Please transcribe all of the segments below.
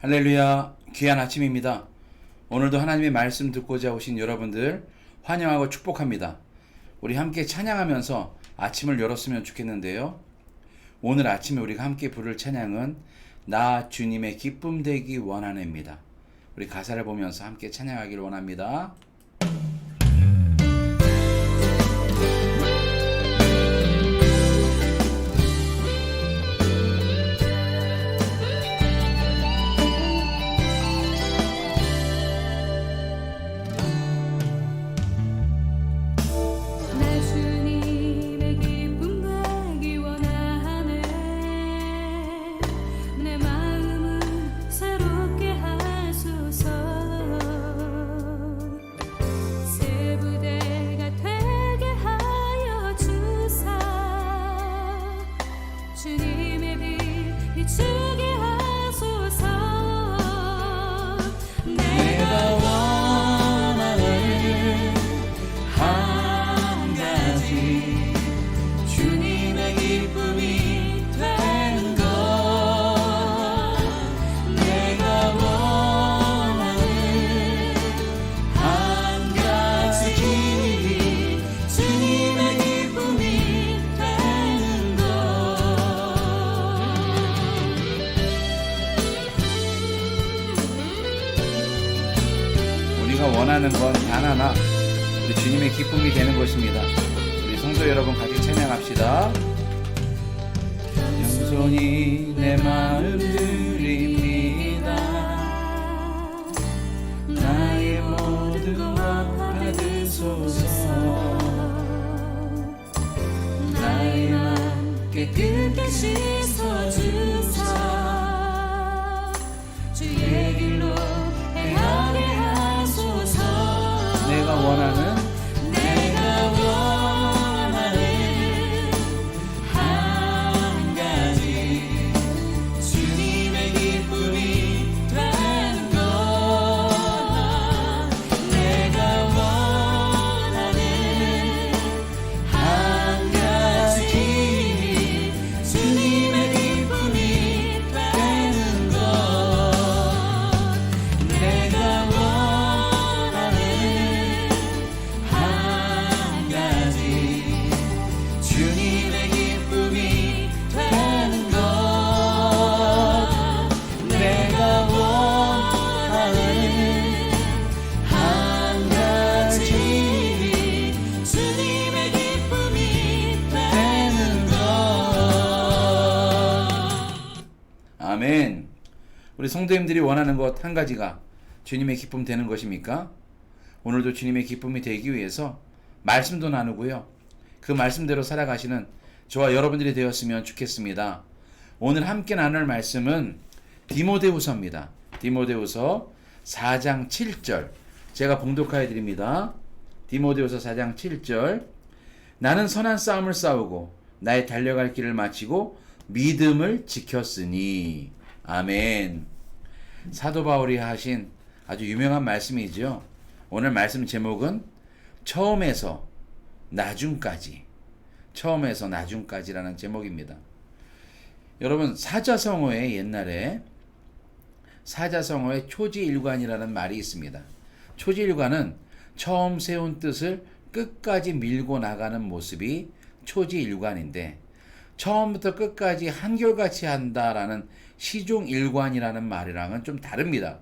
할렐루야, 귀한 아침입니다. 오늘도 하나님의 말씀 듣고자 오신 여러분들 환영하고 축복합니다. 우리 함께 찬양하면서 아침을 열었으면 좋겠는데요. 오늘 아침에 우리가 함께 부를 찬양은 나 주님의 기쁨 되기 원하네입니다. 우리 가사를 보면서 함께 찬양하기를 원합니다. 원하는 건 단 하나, 우리 주님의 기쁨이 되는 것입니다. 우리 성도 여러분 같이 찬양합시다. 영손이 내 마음 드립니다. 나의 모든 것 받으소서. 나의 맘 깨끗게 씻어주사. 주의 길로 행하게 내가 원하는 한 가지 주님의 기쁨이 되는 것. 내가 원하는 한 가지 주님의 기쁨이 되는 것. 내가 아멘. 우리 성도님들이 원하는 것 한 가지가 주님의 기쁨 되는 것입니까? 오늘도 주님의 기쁨이 되기 위해서 말씀도 나누고요. 그 말씀대로 살아가시는 저와 여러분들이 되었으면 좋겠습니다. 오늘 함께 나눌 말씀은 디모데후서입니다. 디모데후서 4장 7절 제가 봉독하여 드립니다. 디모데후서 4장 7절 나는 선한 싸움을 싸우고 나의 달려갈 길을 마치고 믿음을 지켰으니. 아멘. 사도 바울이 하신 아주 유명한 말씀이죠. 오늘 말씀 제목은 처음에서 나중까지, 처음에서 나중까지라는 제목입니다. 여러분, 사자성어에 옛날에 사자성어에 초지일관이라는 말이 있습니다. 초지일관은 처음 세운 뜻을 끝까지 밀고 나가는 모습이 초지일관인데, 처음부터 끝까지 한결같이 한다라는 시종일관이라는 말이랑은 좀 다릅니다.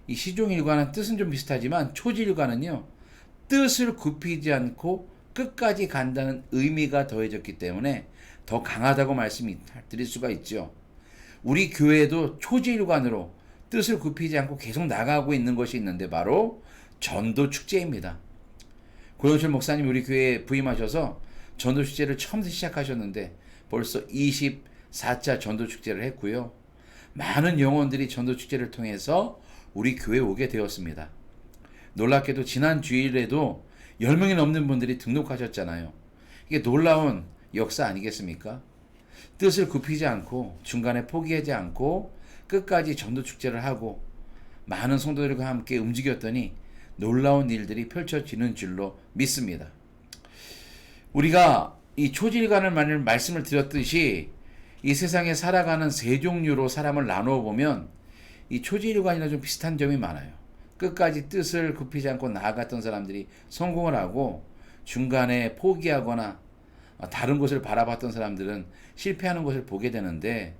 이 시종일관은 뜻은 좀 비슷하지만 초지일관은요, 뜻을 굽히지 않고 끝까지 간다는 의미가 더해졌기 때문에 더 강하다고 말씀드릴 수가 있죠. 우리 교회도 초지일관으로 뜻을 굽히지 않고 계속 나가고 있는 것이 있는데 바로 전도축제입니다. 고영철 목사님 우리 교회에 부임하셔서 전도축제를 처음부터 시작하셨는데 벌써 24차 전도축제를 했고요. 많은 영혼들이 전도축제를 통해서 우리 교회에 오게 되었습니다. 놀랍게도 지난 주일에도 10명이 넘는 분들이 등록하셨잖아요. 이게 놀라운 역사 아니겠습니까? 뜻을 굽히지 않고 중간에 포기하지 않고 끝까지 전도축제를 하고 많은 성도들과 함께 움직였더니 놀라운 일들이 펼쳐지는 줄로 믿습니다. 우리가 이 초질간을 말씀을 드렸듯이 이 세상에 살아가는 세 종류로 사람을 나누어 보면 이 초지일관이랑 좀 비슷한 점이 많아요. 끝까지 뜻을 굽히지 않고 나아갔던 사람들이 성공을 하고 중간에 포기하거나 다른 곳을 바라봤던 사람들은 실패하는 것을 보게 되는데,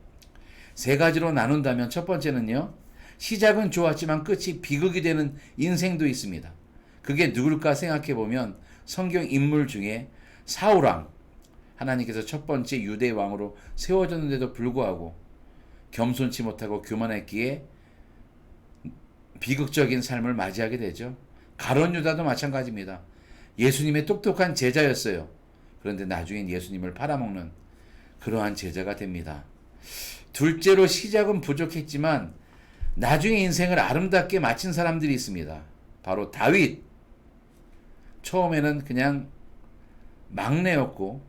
세 가지로 나눈다면 첫 번째는요, 시작은 좋았지만 끝이 비극이 되는 인생도 있습니다. 그게 누굴까 생각해 보면 성경 인물 중에 사울왕, 하나님께서 첫 번째 유대 왕으로 세워졌는데도 불구하고 겸손치 못하고 교만했기에 비극적인 삶을 맞이하게 되죠. 가룟 유다도 마찬가지입니다. 예수님의 똑똑한 제자였어요. 그런데 나중엔 예수님을 팔아먹는 그러한 제자가 됩니다. 둘째로, 시작은 부족했지만 나중에 인생을 아름답게 마친 사람들이 있습니다. 바로 다윗. 처음에는 그냥 막내였고,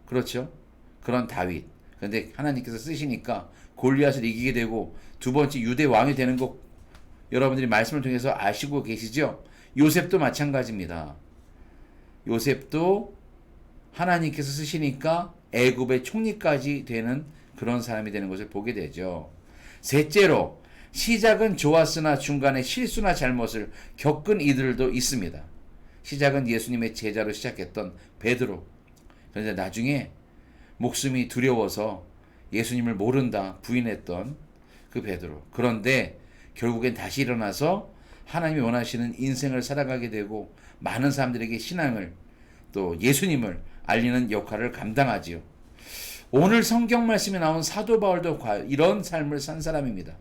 그렇죠? 그런 다윗. 그런데 하나님께서 쓰시니까 골리앗을 이기게 되고 두 번째 유대 왕이 되는 거 여러분들이 말씀을 통해서 아시고 계시죠? 요셉도 마찬가지입니다. 요셉도 하나님께서 쓰시니까 애굽의 총리까지 되는 그런 사람이 되는 것을 보게 되죠. 셋째로, 시작은 좋았으나 중간에 실수나 잘못을 겪은 이들도 있습니다. 시작은 예수님의 제자로 시작했던 베드로. 그런데 나중에 목숨이 두려워서 예수님을 모른다 부인했던 그 베드로. 그런데 결국엔 다시 일어나서 하나님이 원하시는 인생을 살아가게 되고 많은 사람들에게 신앙을, 또 예수님을 알리는 역할을 감당하지요. 오늘 성경 말씀에 나온 사도 바울도 이런 삶을 산 사람입니다.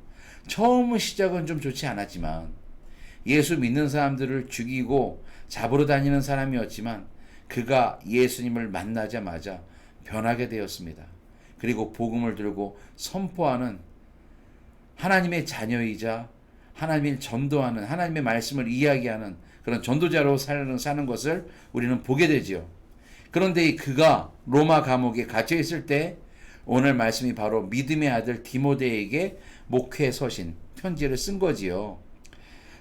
처음은 시작은 좀 좋지 않았지만 예수 믿는 사람들을 죽이고 잡으러 다니는 사람이었지만 그가 예수님을 만나자마자 변하게 되었습니다. 그리고 복음을 들고 선포하는, 하나님의 자녀이자 하나님을 전도하는, 하나님의 말씀을 이야기하는 그런 전도자로 사는 것을 우리는 보게 되지요. 그런데 그가 로마 감옥에 갇혀 있을 때 오늘 말씀이 바로 믿음의 아들 디모데에게 목회 서신 편지를 쓴 거지요.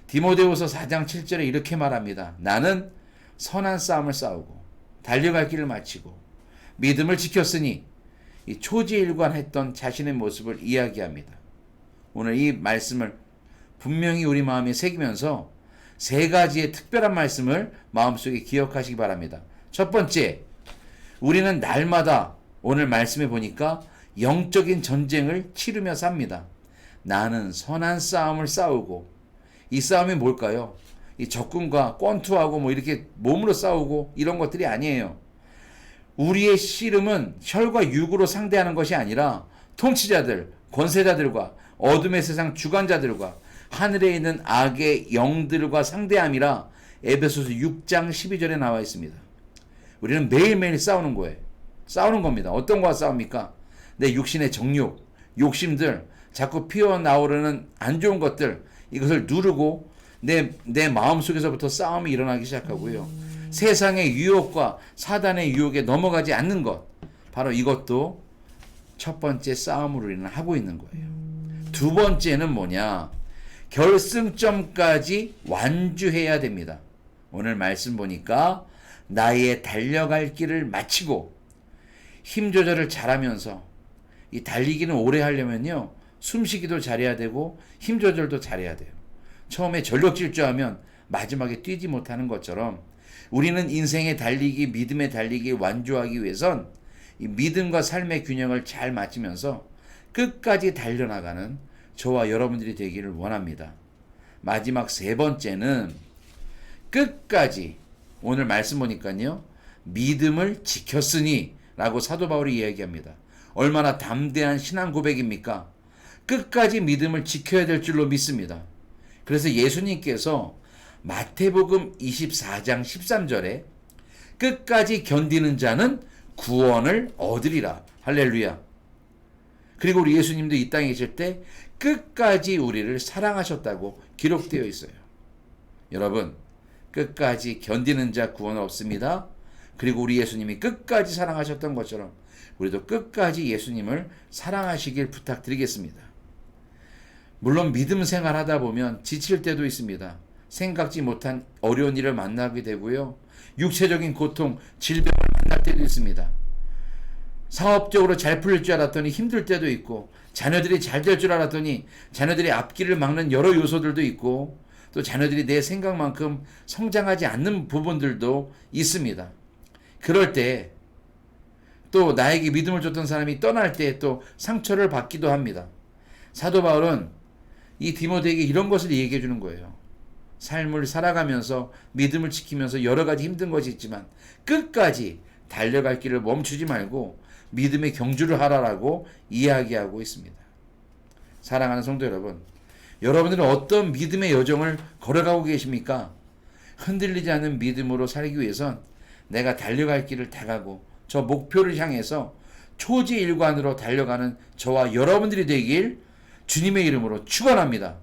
디모데후서 4장 7절에 이렇게 말합니다. 나는 선한 싸움을 싸우고 달려갈 길을 마치고 믿음을 지켰으니, 이 초지일관했던 자신의 모습을 이야기합니다. 오늘 이 말씀을 분명히 우리 마음에 새기면서 세 가지의 특별한 말씀을 마음속에 기억하시기 바랍니다. 첫 번째, 우리는 날마다 오늘 말씀해 보니까 영적인 전쟁을 치르며 삽니다. 나는 선한 싸움을 싸우고, 이 싸움이 뭘까요? 이 적군과 권투하고 뭐 이렇게 몸으로 싸우고 이런 것들이 아니에요. 우리의 씨름은 혈과 육으로 상대하는 것이 아니라 통치자들, 권세자들과 어둠의 세상 주관자들과 하늘에 있는 악의 영들과 상대함이라 에베소서 6장 12절에 나와 있습니다. 우리는 매일매일 싸우는 거예요. 싸우는 겁니다. 어떤 거와 싸웁니까? 내 육신의 정욕, 욕심들, 자꾸 피어나오려는 안 좋은 것들, 이것을 누르고 내 마음속에서부터 싸움이 일어나기 시작하고요. 세상의 유혹과 사단의 유혹에 넘어가지 않는 것, 바로 이것도 첫 번째 싸움으로 우리는 하고 있는 거예요. 두 번째는 뭐냐? 결승점까지 완주해야 됩니다. 오늘 말씀 보니까 나의 달려갈 길을 마치고, 힘 조절을 잘하면서, 이 달리기는 오래 하려면요, 숨쉬기도 잘해야 되고 힘 조절도 잘해야 돼요. 처음에 전력 질주하면 마지막에 뛰지 못하는 것처럼 우리는 인생의 달리기, 믿음의 달리기 완주하기 위해선 이 믿음과 삶의 균형을 잘 맞추면서 끝까지 달려나가는 저와 여러분들이 되기를 원합니다. 마지막 세 번째는 끝까지, 오늘 말씀 보니까요, 믿음을 지켰으니 라고 사도 바울이 이야기합니다. 얼마나 담대한 신앙 고백입니까? 끝까지 믿음을 지켜야 될 줄로 믿습니다. 그래서 예수님께서 마태복음 24장 13절에 끝까지 견디는 자는 구원을 얻으리라. 할렐루야. 그리고 우리 예수님도 이 땅에 계실 때 끝까지 우리를 사랑하셨다고 기록되어 있어요. 여러분, 끝까지 견디는 자 구원은 없습니다. 그리고 우리 예수님이 끝까지 사랑하셨던 것처럼 우리도 끝까지 예수님을 사랑하시길 부탁드리겠습니다. 물론 믿음 생활 하다 보면 지칠 때도 있습니다. 생각지 못한 어려운 일을 만나게 되고요. 육체적인 고통, 질병을 만날 때도 있습니다. 사업적으로 잘 풀릴 줄 알았더니 힘들 때도 있고, 자녀들이 잘 될 줄 알았더니 자녀들의 앞길을 막는 여러 요소들도 있고, 또 자녀들이 내 생각만큼 성장하지 않는 부분들도 있습니다. 그럴 때 또 나에게 믿음을 줬던 사람이 떠날 때 또 상처를 받기도 합니다. 사도 바울은 이 디모데에게 이런 것을 얘기해 주는 거예요. 삶을 살아가면서 믿음을 지키면서 여러 가지 힘든 것이 있지만 끝까지 달려갈 길을 멈추지 말고 믿음의 경주를 하라라고 이야기하고 있습니다. 사랑하는 성도 여러분, 여러분들은 어떤 믿음의 여정을 걸어가고 계십니까? 흔들리지 않는 믿음으로 살기 위해선 내가 달려갈 길을 다 가고 저 목표를 향해서 초지일관으로 달려가는 저와 여러분들이 되길 주님의 이름으로 축원합니다.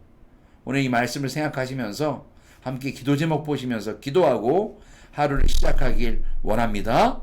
오늘 이 말씀을 생각하시면서 함께 기도 제목 보시면서 기도하고 하루를 시작하길 원합니다.